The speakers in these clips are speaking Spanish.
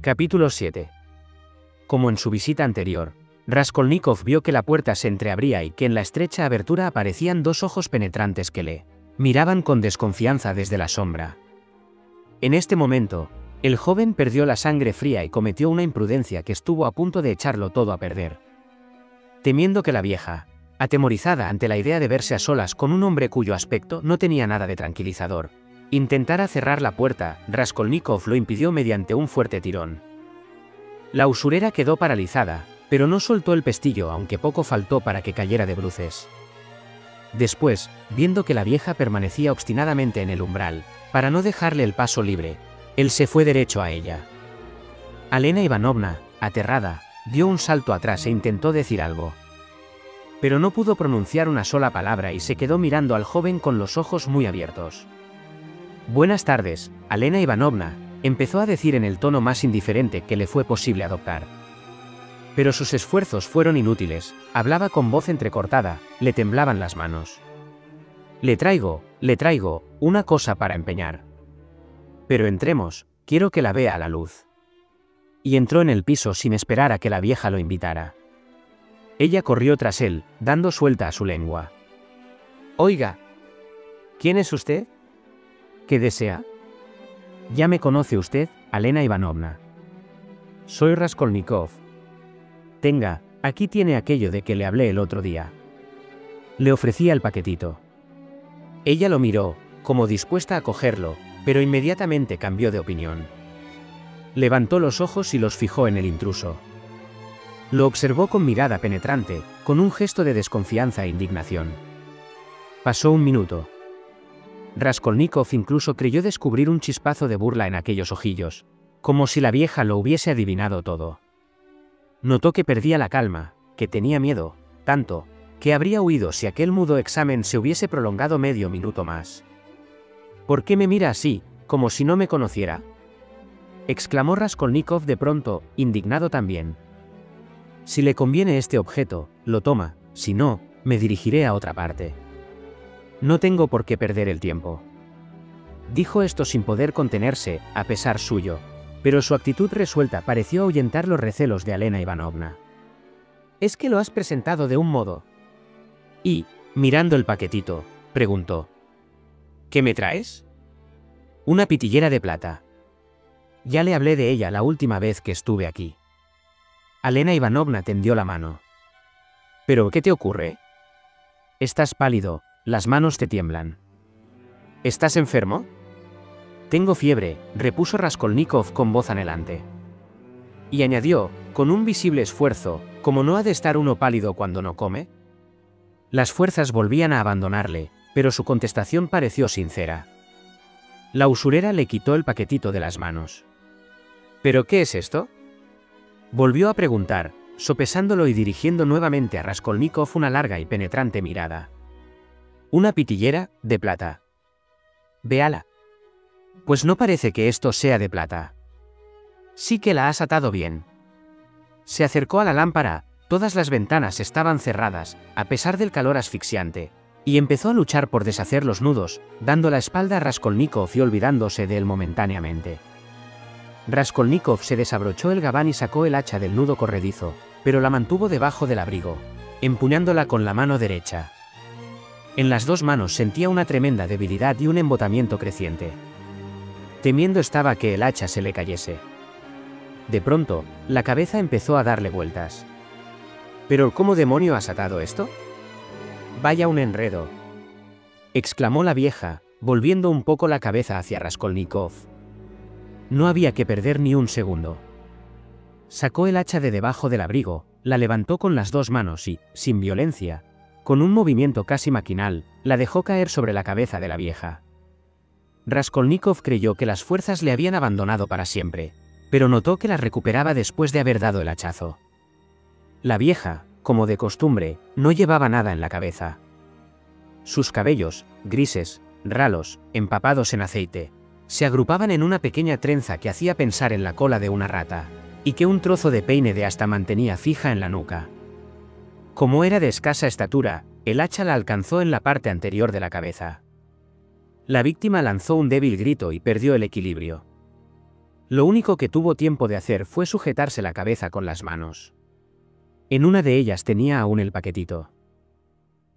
Capítulo 7. Como en su visita anterior, Raskolnikov vio que la puerta se entreabría y que en la estrecha abertura aparecían dos ojos penetrantes que le miraban con desconfianza desde la sombra. En este momento, el joven perdió la sangre fría y cometió una imprudencia que estuvo a punto de echarlo todo a perder. Temiendo que la vieja, atemorizada ante la idea de verse a solas con un hombre cuyo aspecto no tenía nada de tranquilizador, intentara cerrar la puerta, Raskolnikov lo impidió mediante un fuerte tirón. La usurera quedó paralizada, pero no soltó el pestillo aunque poco faltó para que cayera de bruces. Después, viendo que la vieja permanecía obstinadamente en el umbral, para no dejarle el paso libre, él se fue derecho a ella. Alena Ivanovna, aterrada, dio un salto atrás e intentó decir algo. Pero no pudo pronunciar una sola palabra y se quedó mirando al joven con los ojos muy abiertos. «Buenas tardes, Alena Ivanovna», empezó a decir en el tono más indiferente que le fue posible adoptar. Pero sus esfuerzos fueron inútiles, hablaba con voz entrecortada, le temblaban las manos. le traigo, una cosa para empeñar. Pero entremos, quiero que la vea a la luz». Y entró en el piso sin esperar a que la vieja lo invitara. Ella corrió tras él, dando suelta a su lengua. «Oiga, ¿quién es usted? ¿Qué desea?» «Ya me conoce usted, Alena Ivanovna. Soy Raskolnikov. Tenga, aquí tiene aquello de que le hablé el otro día». Le ofrecía el paquetito. Ella lo miró, como dispuesta a cogerlo, pero inmediatamente cambió de opinión. Levantó los ojos y los fijó en el intruso. Lo observó con mirada penetrante, con un gesto de desconfianza e indignación. Pasó un minuto. Raskolnikov incluso creyó descubrir un chispazo de burla en aquellos ojillos, como si la vieja lo hubiese adivinado todo. Notó que perdía la calma, que tenía miedo, tanto, que habría huido si aquel mudo examen se hubiese prolongado medio minuto más. «¿Por qué me mira así, como si no me conociera?», exclamó Raskolnikov de pronto, indignado también. «Si le conviene este objeto, lo toma, si no, me dirigiré a otra parte. No tengo por qué perder el tiempo». Dijo esto sin poder contenerse, a pesar suyo, pero su actitud resuelta pareció ahuyentar los recelos de Alena Ivanovna. «¿Es que lo has presentado de un modo?» Y, mirando el paquetito, preguntó: «¿Qué me traes?» «Una pitillera de plata. Ya le hablé de ella la última vez que estuve aquí». Alena Ivanovna tendió la mano. «¿Pero qué te ocurre? Estás pálido, las manos te tiemblan. ¿Estás enfermo?» «Tengo fiebre», repuso Raskolnikov con voz anhelante. Y añadió, con un visible esfuerzo, «¿Cómo no ha de estar uno pálido cuando no come?». Las fuerzas volvían a abandonarle, pero su contestación pareció sincera. La usurera le quitó el paquetito de las manos. «¿Pero qué es esto?», volvió a preguntar, sopesándolo y dirigiendo nuevamente a Raskolnikov una larga y penetrante mirada. «Una pitillera, de plata». «Véala. Pues no parece que esto sea de plata. Sí que la has atado bien». Se acercó a la lámpara, todas las ventanas estaban cerradas, a pesar del calor asfixiante, y empezó a luchar por deshacer los nudos, dando la espalda a Raskolnikov y olvidándose de él momentáneamente. Raskolnikov se desabrochó el gabán y sacó el hacha del nudo corredizo, pero la mantuvo debajo del abrigo, empuñándola con la mano derecha. En las dos manos sentía una tremenda debilidad y un embotamiento creciente. Temiendo estaba que el hacha se le cayese. De pronto, la cabeza empezó a darle vueltas. «¿Pero cómo demonio has atado esto? Vaya un enredo», exclamó la vieja, volviendo un poco la cabeza hacia Raskolnikov. No había que perder ni un segundo. Sacó el hacha de debajo del abrigo, la levantó con las dos manos y, sin violencia, con un movimiento casi maquinal, la dejó caer sobre la cabeza de la vieja. Raskolnikov creyó que las fuerzas le habían abandonado para siempre, pero notó que las recuperaba después de haber dado el hachazo. La vieja, como de costumbre, no llevaba nada en la cabeza. Sus cabellos, grises, ralos, empapados en aceite, se agrupaban en una pequeña trenza que hacía pensar en la cola de una rata, y que un trozo de peine de asta mantenía fija en la nuca. Como era de escasa estatura, el hacha la alcanzó en la parte anterior de la cabeza. La víctima lanzó un débil grito y perdió el equilibrio. Lo único que tuvo tiempo de hacer fue sujetarse la cabeza con las manos. En una de ellas tenía aún el paquetito.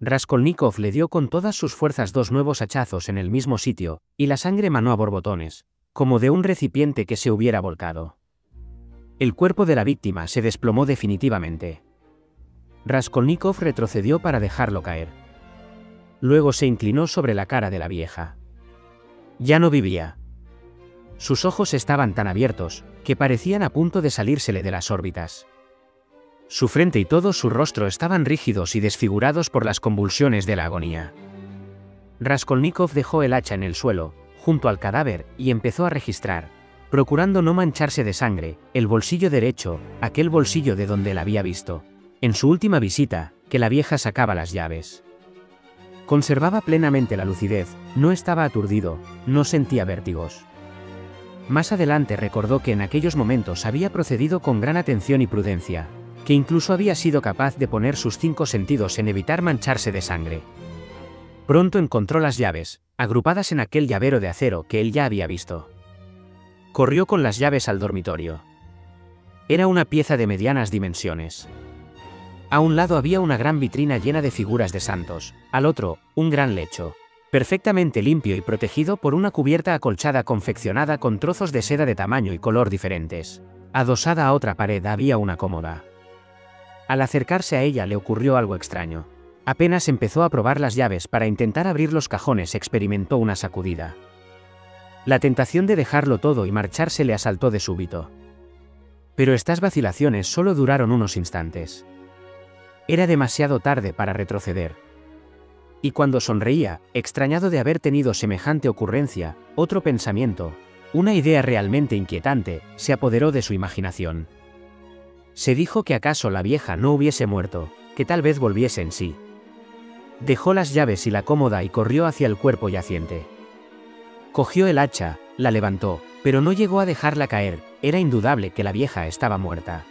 Raskolnikov le dio con todas sus fuerzas 2 nuevos hachazos en el mismo sitio, y la sangre manó a borbotones, como de un recipiente que se hubiera volcado. El cuerpo de la víctima se desplomó definitivamente. Raskolnikov retrocedió para dejarlo caer. Luego se inclinó sobre la cara de la vieja. Ya no vivía. Sus ojos estaban tan abiertos, que parecían a punto de salírsele de las órbitas. Su frente y todo su rostro estaban rígidos y desfigurados por las convulsiones de la agonía. Raskolnikov dejó el hacha en el suelo, junto al cadáver, y empezó a registrar, procurando no mancharse de sangre, el bolsillo derecho, aquel bolsillo de donde la había visto, en su última visita, que la vieja sacaba las llaves. Conservaba plenamente la lucidez, no estaba aturdido, no sentía vértigos. Más adelante recordó que en aquellos momentos había procedido con gran atención y prudencia, que incluso había sido capaz de poner sus 5 sentidos en evitar mancharse de sangre. Pronto encontró las llaves, agrupadas en aquel llavero de acero que él ya había visto. Corrió con las llaves al dormitorio. Era una pieza de medianas dimensiones. A un lado había una gran vitrina llena de figuras de santos, al otro, un gran lecho, perfectamente limpio y protegido por una cubierta acolchada confeccionada con trozos de seda de tamaño y color diferentes. Adosada a otra pared había una cómoda. Al acercarse a ella le ocurrió algo extraño. Apenas empezó a probar las llaves para intentar abrir los cajones, experimentó una sacudida. La tentación de dejarlo todo y marcharse le asaltó de súbito. Pero estas vacilaciones solo duraron unos instantes. Era demasiado tarde para retroceder. Y cuando sonreía, extrañado de haber tenido semejante ocurrencia, otro pensamiento, una idea realmente inquietante, se apoderó de su imaginación. Se dijo que acaso la vieja no hubiese muerto, que tal vez volviese en sí. Dejó las llaves y la cómoda y corrió hacia el cuerpo yaciente. Cogió el hacha, la levantó, pero no llegó a dejarla caer, era indudable que la vieja estaba muerta.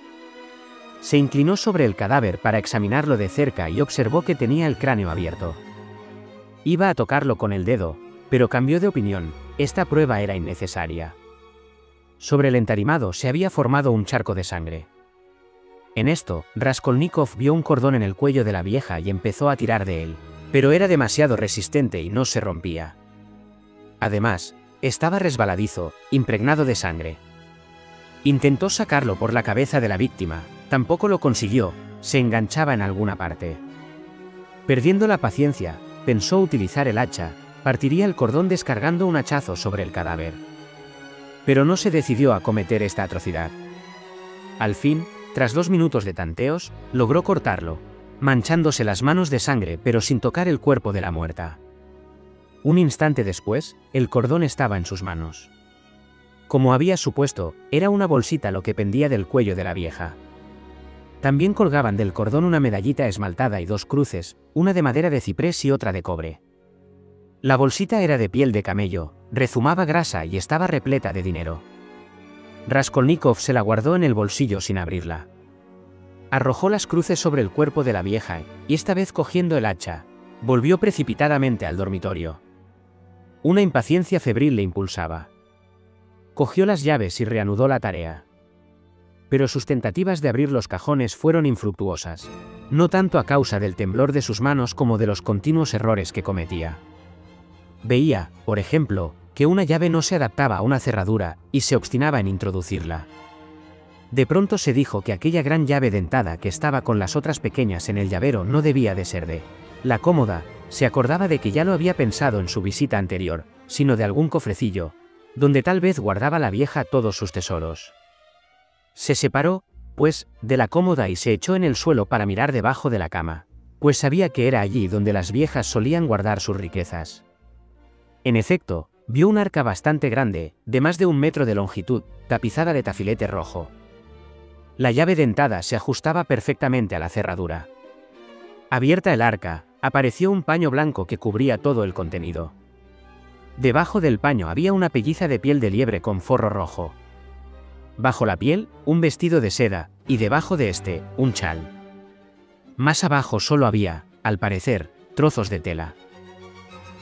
Se inclinó sobre el cadáver para examinarlo de cerca y observó que tenía el cráneo abierto. Iba a tocarlo con el dedo, pero cambió de opinión, esta prueba era innecesaria. Sobre el entarimado se había formado un charco de sangre. En esto, Raskolnikov vio un cordón en el cuello de la vieja y empezó a tirar de él, pero era demasiado resistente y no se rompía. Además, estaba resbaladizo, impregnado de sangre. Intentó sacarlo por la cabeza de la víctima, tampoco lo consiguió, se enganchaba en alguna parte. Perdiendo la paciencia, pensó utilizar el hacha, partiría el cordón descargando un hachazo sobre el cadáver. Pero no se decidió a cometer esta atrocidad. Al fin, tras 2 minutos de tanteos, logró cortarlo, manchándose las manos de sangre pero sin tocar el cuerpo de la muerta. Un instante después, el cordón estaba en sus manos. Como había supuesto, era una bolsita lo que pendía del cuello de la vieja. También colgaban del cordón una medallita esmaltada y 2 cruces, una de madera de ciprés y otra de cobre. La bolsita era de piel de camello, rezumaba grasa y estaba repleta de dinero. Raskolnikov se la guardó en el bolsillo sin abrirla. Arrojó las cruces sobre el cuerpo de la vieja y, esta vez cogiendo el hacha, volvió precipitadamente al dormitorio. Una impaciencia febril le impulsaba. Cogió las llaves y reanudó la tarea. Pero sus tentativas de abrir los cajones fueron infructuosas, no tanto a causa del temblor de sus manos como de los continuos errores que cometía. Veía, por ejemplo, que una llave no se adaptaba a una cerradura, y se obstinaba en introducirla. De pronto se dijo que aquella gran llave dentada que estaba con las otras pequeñas en el llavero no debía de ser de la cómoda, se acordaba de que ya lo había pensado en su visita anterior, sino de algún cofrecillo, donde tal vez guardaba la vieja todos sus tesoros. Se separó, pues, de la cómoda y se echó en el suelo para mirar debajo de la cama, pues sabía que era allí donde las viejas solían guardar sus riquezas. En efecto, vio un arca bastante grande, de más de 1 metro de longitud, tapizada de tafilete rojo. La llave dentada se ajustaba perfectamente a la cerradura. Abierta el arca, apareció un paño blanco que cubría todo el contenido. Debajo del paño había una pelliza de piel de liebre con forro rojo. Bajo la piel, un vestido de seda, y debajo de este, un chal. Más abajo solo había, al parecer, trozos de tela.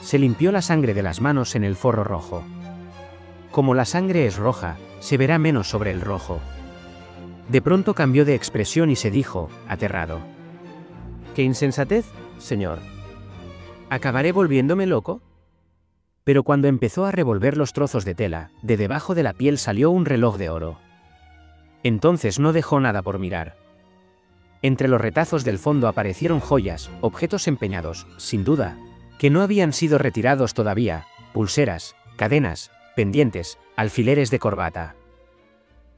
Se limpió la sangre de las manos en el forro rojo. Como la sangre es roja, se verá menos sobre el rojo. De pronto cambió de expresión y se dijo, aterrado: ¡Qué insensatez, señor! ¿Acabaré volviéndome loco? Pero cuando empezó a revolver los trozos de tela, de debajo de la piel salió un reloj de oro. Entonces no dejó nada por mirar. Entre los retazos del fondo aparecieron joyas, objetos empeñados, sin duda, que no habían sido retirados todavía, pulseras, cadenas, pendientes, alfileres de corbata.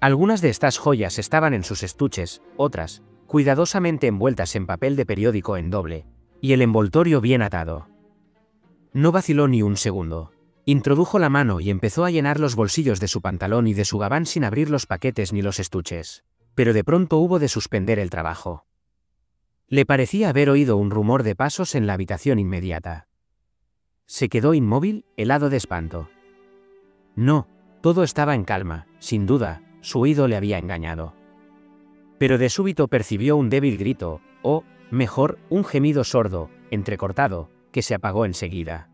Algunas de estas joyas estaban en sus estuches, otras, cuidadosamente envueltas en papel de periódico en doble, y el envoltorio bien atado. No vaciló ni un segundo. Introdujo la mano y empezó a llenar los bolsillos de su pantalón y de su gabán sin abrir los paquetes ni los estuches. Pero de pronto hubo de suspender el trabajo. Le parecía haber oído un rumor de pasos en la habitación inmediata. Se quedó inmóvil, helado de espanto. No, todo estaba en calma, sin duda, su oído le había engañado. Pero de súbito percibió un débil grito, o, mejor, un gemido sordo, entrecortado, que se apagó enseguida.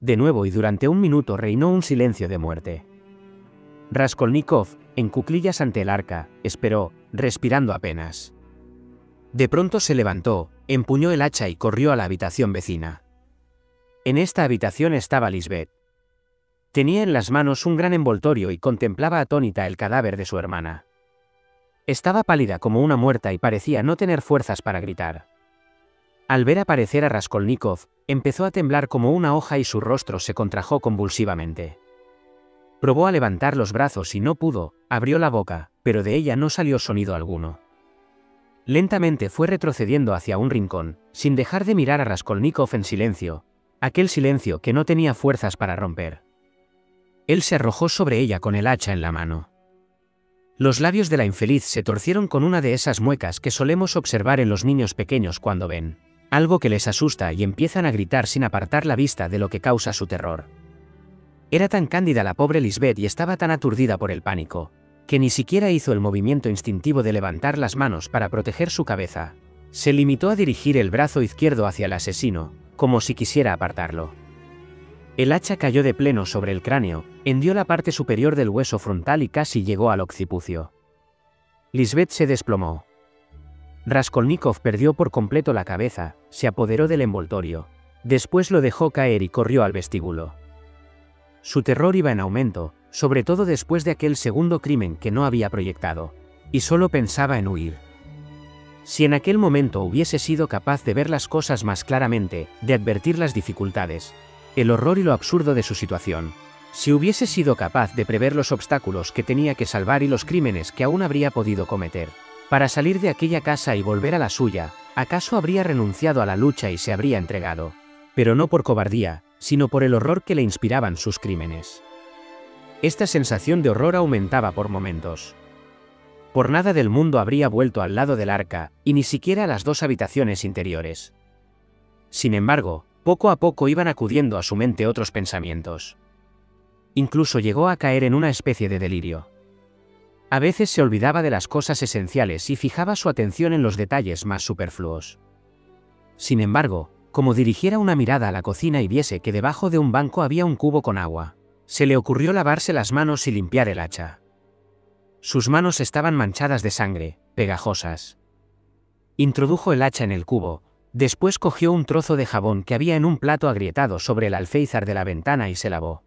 De nuevo y durante un minuto reinó un silencio de muerte. Raskolnikov, en cuclillas ante el arca, esperó, respirando apenas. De pronto se levantó, empuñó el hacha y corrió a la habitación vecina. En esta habitación estaba Lisbeth. Tenía en las manos un gran envoltorio y contemplaba atónita el cadáver de su hermana. Estaba pálida como una muerta y parecía no tener fuerzas para gritar. Al ver aparecer a Raskolnikov, empezó a temblar como una hoja y su rostro se contrajo convulsivamente. Probó a levantar los brazos y no pudo, abrió la boca, pero de ella no salió sonido alguno. Lentamente fue retrocediendo hacia un rincón, sin dejar de mirar a Raskolnikov en silencio, aquel silencio que no tenía fuerzas para romper. Él se arrojó sobre ella con el hacha en la mano. Los labios de la infeliz se torcieron con una de esas muecas que solemos observar en los niños pequeños cuando ven algo que les asusta y empiezan a gritar sin apartar la vista de lo que causa su terror. Era tan cándida la pobre Lisbeth y estaba tan aturdida por el pánico, que ni siquiera hizo el movimiento instintivo de levantar las manos para proteger su cabeza. Se limitó a dirigir el brazo izquierdo hacia el asesino, como si quisiera apartarlo. El hacha cayó de pleno sobre el cráneo, hendió la parte superior del hueso frontal y casi llegó al occipucio. Lisbeth se desplomó. Raskolnikov perdió por completo la cabeza, se apoderó del envoltorio. Después lo dejó caer y corrió al vestíbulo. Su terror iba en aumento, sobre todo después de aquel segundo crimen que no había proyectado, y solo pensaba en huir. Si en aquel momento hubiese sido capaz de ver las cosas más claramente, de advertir las dificultades, el horror y lo absurdo de su situación, si hubiese sido capaz de prever los obstáculos que tenía que salvar y los crímenes que aún habría podido cometer, para salir de aquella casa y volver a la suya, acaso habría renunciado a la lucha y se habría entregado, pero no por cobardía, sino por el horror que le inspiraban sus crímenes. Esta sensación de horror aumentaba por momentos. Por nada del mundo habría vuelto al lado del arca, y ni siquiera a las dos habitaciones interiores. Sin embargo, poco a poco iban acudiendo a su mente otros pensamientos. Incluso llegó a caer en una especie de delirio. A veces se olvidaba de las cosas esenciales y fijaba su atención en los detalles más superfluos. Sin embargo, como dirigiera una mirada a la cocina y viese que debajo de un banco había un cubo con agua, se le ocurrió lavarse las manos y limpiar el hacha. Sus manos estaban manchadas de sangre, pegajosas. Introdujo el hacha en el cubo, después cogió un trozo de jabón que había en un plato agrietado sobre el alféizar de la ventana y se lavó.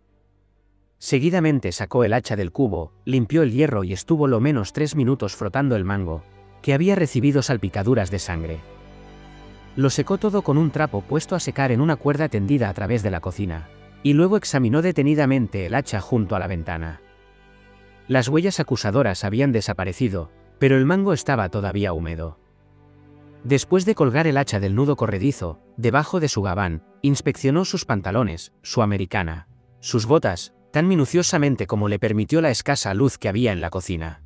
Seguidamente sacó el hacha del cubo, limpió el hierro y estuvo lo menos 3 minutos frotando el mango, que había recibido salpicaduras de sangre. Lo secó todo con un trapo puesto a secar en una cuerda tendida a través de la cocina, y luego examinó detenidamente el hacha junto a la ventana. Las huellas acusadoras habían desaparecido, pero el mango estaba todavía húmedo. Después de colgar el hacha del nudo corredizo, debajo de su gabán, inspeccionó sus pantalones, su americana, sus botas, tan minuciosamente como le permitió la escasa luz que había en la cocina.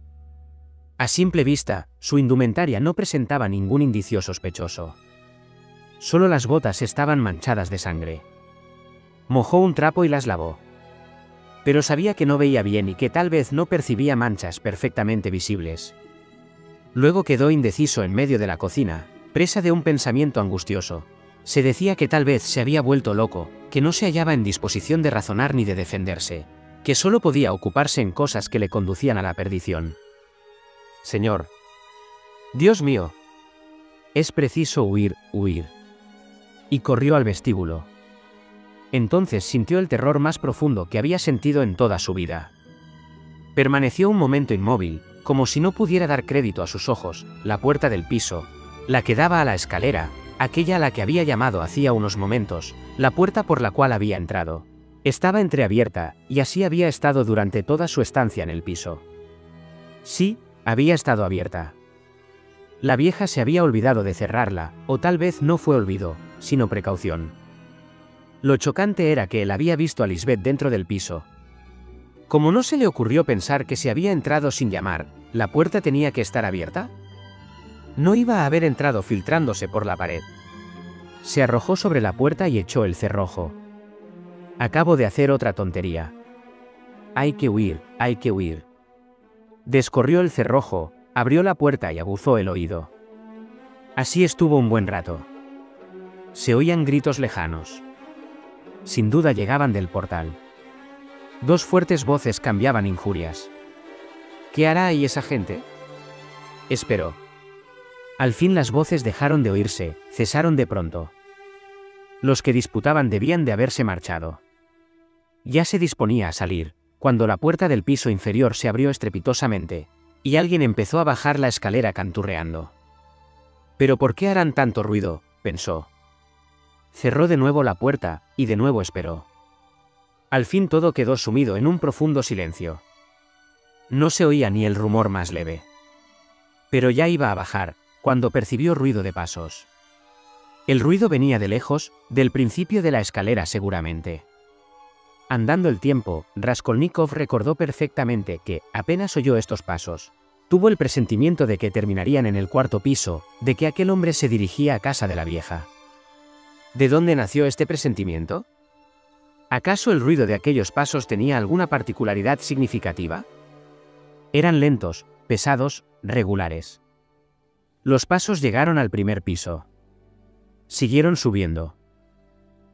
A simple vista, su indumentaria no presentaba ningún indicio sospechoso. Solo las botas estaban manchadas de sangre. Mojó un trapo y las lavó. Pero sabía que no veía bien y que tal vez no percibía manchas perfectamente visibles. Luego quedó indeciso en medio de la cocina, presa de un pensamiento angustioso. Se decía que tal vez se había vuelto loco, que no se hallaba en disposición de razonar ni de defenderse, que solo podía ocuparse en cosas que le conducían a la perdición. Señor. Dios mío. Es preciso huir, huir. Y corrió al vestíbulo. Entonces sintió el terror más profundo que había sentido en toda su vida. Permaneció un momento inmóvil, como si no pudiera dar crédito a sus ojos. La puerta del piso, la que daba a la escalera, aquella a la que había llamado hacía unos momentos, la puerta por la cual había entrado, estaba entreabierta, y así había estado durante toda su estancia en el piso. Sí, había estado abierta. La vieja se había olvidado de cerrarla, o tal vez no fue olvido, sino precaución. Lo chocante era que él había visto a Lisbeth dentro del piso. Como no se le ocurrió pensar que si había entrado sin llamar, ¿la puerta tenía que estar abierta? No iba a haber entrado filtrándose por la pared. Se arrojó sobre la puerta y echó el cerrojo. Acabo de hacer otra tontería. Hay que huir, hay que huir. Descorrió el cerrojo, abrió la puerta y aguzó el oído. Así estuvo un buen rato. Se oían gritos lejanos. Sin duda llegaban del portal. Dos fuertes voces cambiaban injurias. ¿Qué hará ahí esa gente? Esperó. Al fin las voces dejaron de oírse, cesaron de pronto. Los que disputaban debían de haberse marchado. Ya se disponía a salir, cuando la puerta del piso inferior se abrió estrepitosamente, y alguien empezó a bajar la escalera canturreando. ¿Pero por qué harán tanto ruido?, pensó. Cerró de nuevo la puerta, y de nuevo esperó. Al fin todo quedó sumido en un profundo silencio. No se oía ni el rumor más leve. Pero ya iba a bajar, cuando percibió ruido de pasos. El ruido venía de lejos, del principio de la escalera seguramente. Andando el tiempo, Raskolnikov recordó perfectamente que, apenas oyó estos pasos, tuvo el presentimiento de que terminarían en el cuarto piso, de que aquel hombre se dirigía a casa de la vieja. ¿De dónde nació este presentimiento? ¿Acaso el ruido de aquellos pasos tenía alguna particularidad significativa? Eran lentos, pesados, regulares. Los pasos llegaron al primer piso. Siguieron subiendo.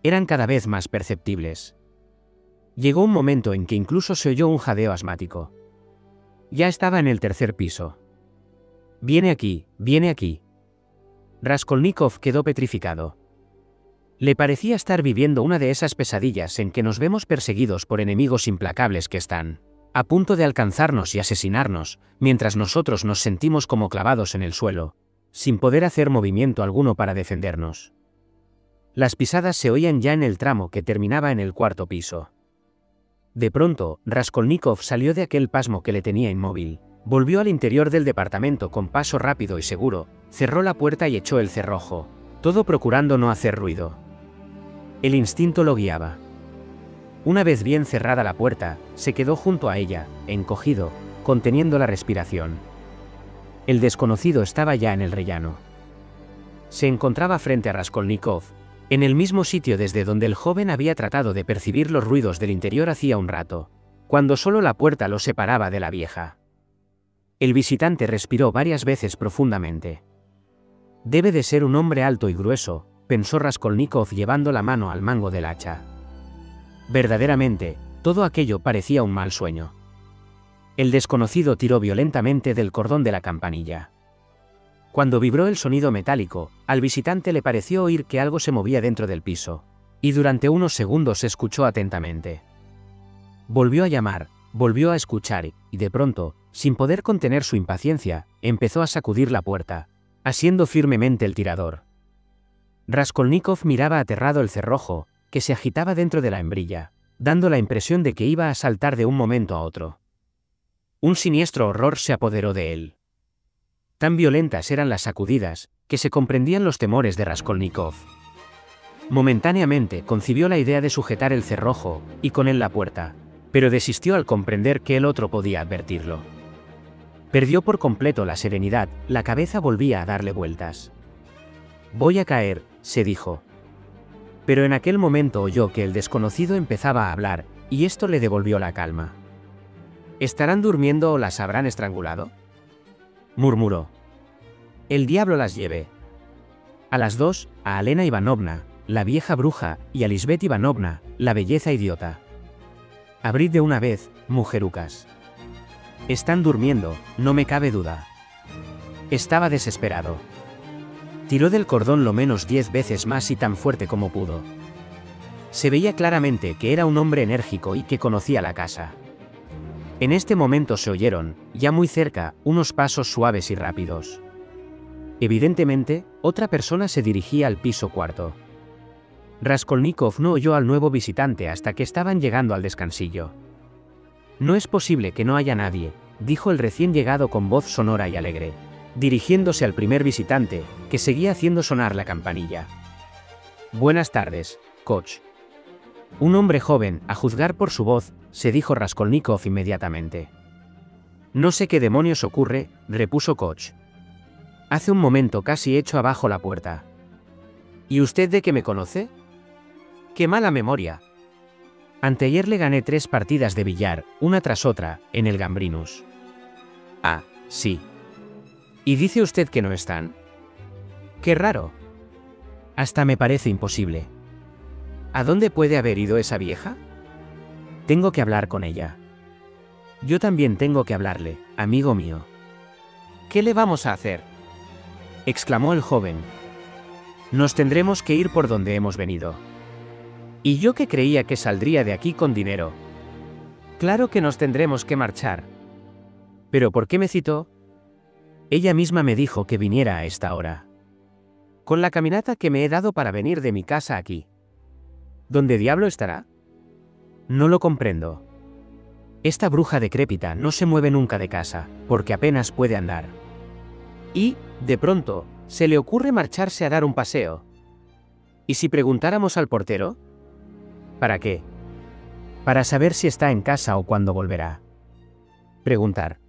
Eran cada vez más perceptibles. Llegó un momento en que incluso se oyó un jadeo asmático. Ya estaba en el tercer piso. Viene aquí, viene aquí. Raskolnikov quedó petrificado. Le parecía estar viviendo una de esas pesadillas en que nos vemos perseguidos por enemigos implacables que están a punto de alcanzarnos y asesinarnos, mientras nosotros nos sentimos como clavados en el suelo, sin poder hacer movimiento alguno para defendernos. Las pisadas se oían ya en el tramo que terminaba en el cuarto piso. De pronto, Raskolnikov salió de aquel pasmo que le tenía inmóvil, volvió al interior del departamento con paso rápido y seguro, cerró la puerta y echó el cerrojo, todo procurando no hacer ruido. El instinto lo guiaba. Una vez bien cerrada la puerta, se quedó junto a ella, encogido, conteniendo la respiración. El desconocido estaba ya en el rellano. Se encontraba frente a Raskolnikov, en el mismo sitio desde donde el joven había tratado de percibir los ruidos del interior hacía un rato, cuando solo la puerta lo separaba de la vieja. El visitante respiró varias veces profundamente. Debe de ser un hombre alto y grueso, pensó Raskolnikov llevando la mano al mango del hacha. Verdaderamente, todo aquello parecía un mal sueño. El desconocido tiró violentamente del cordón de la campanilla. Cuando vibró el sonido metálico, al visitante le pareció oír que algo se movía dentro del piso, y durante unos segundos escuchó atentamente. Volvió a llamar, volvió a escuchar y, de pronto, sin poder contener su impaciencia, empezó a sacudir la puerta, asiendo firmemente el tirador. Raskolnikov miraba aterrado el cerrojo, que se agitaba dentro de la hembrilla, dando la impresión de que iba a saltar de un momento a otro. Un siniestro horror se apoderó de él. Tan violentas eran las sacudidas, que se comprendían los temores de Raskolnikov. Momentáneamente concibió la idea de sujetar el cerrojo, y con él la puerta, pero desistió al comprender que el otro podía advertirlo. Perdió por completo la serenidad, la cabeza volvía a darle vueltas. «Voy a caer», se dijo. Pero en aquel momento oyó que el desconocido empezaba a hablar, y esto le devolvió la calma. ¿Estarán durmiendo o las habrán estrangulado?, murmuró. «El diablo las lleve. A las dos, a Elena Ivanovna, la vieja bruja, y a Lisbeth Ivanovna, la belleza idiota». Abrid de una vez, mujerucas. Están durmiendo, no me cabe duda. Estaba desesperado. Tiró del cordón lo menos 10 veces más y tan fuerte como pudo. Se veía claramente que era un hombre enérgico y que conocía la casa. En este momento se oyeron, ya muy cerca, unos pasos suaves y rápidos. Evidentemente, otra persona se dirigía al piso cuarto. Raskolnikov no oyó al nuevo visitante hasta que estaban llegando al descansillo. No es posible que no haya nadie, dijo el recién llegado con voz sonora y alegre, dirigiéndose al primer visitante, que seguía haciendo sonar la campanilla. Buenas tardes, Koch. Un hombre joven, a juzgar por su voz, se dijo Raskolnikov inmediatamente. No sé qué demonios ocurre, repuso Koch. Hace un momento casi echo abajo la puerta. ¿Y usted de qué me conoce? ¡Qué mala memoria! Anteayer le gané 3 partidas de billar, una tras otra, en el Gambrinus. Ah, sí. ¿Y dice usted que no están? ¡Qué raro! Hasta me parece imposible. ¿A dónde puede haber ido esa vieja? Tengo que hablar con ella. Yo también tengo que hablarle, amigo mío. ¿Qué le vamos a hacer? Exclamó el joven. Nos tendremos que ir por donde hemos venido. Y yo que creía que saldría de aquí con dinero. Claro que nos tendremos que marchar. ¿Pero por qué me citó? Ella misma me dijo que viniera a esta hora. Con la caminata que me he dado para venir de mi casa aquí. ¿Dónde diablo estará? No lo comprendo. Esta bruja decrépita no se mueve nunca de casa, porque apenas puede andar. Y, de pronto, se le ocurre marcharse a dar un paseo. ¿Y si preguntáramos al portero? ¿Para qué? Para saber si está en casa o cuándo volverá. Preguntar.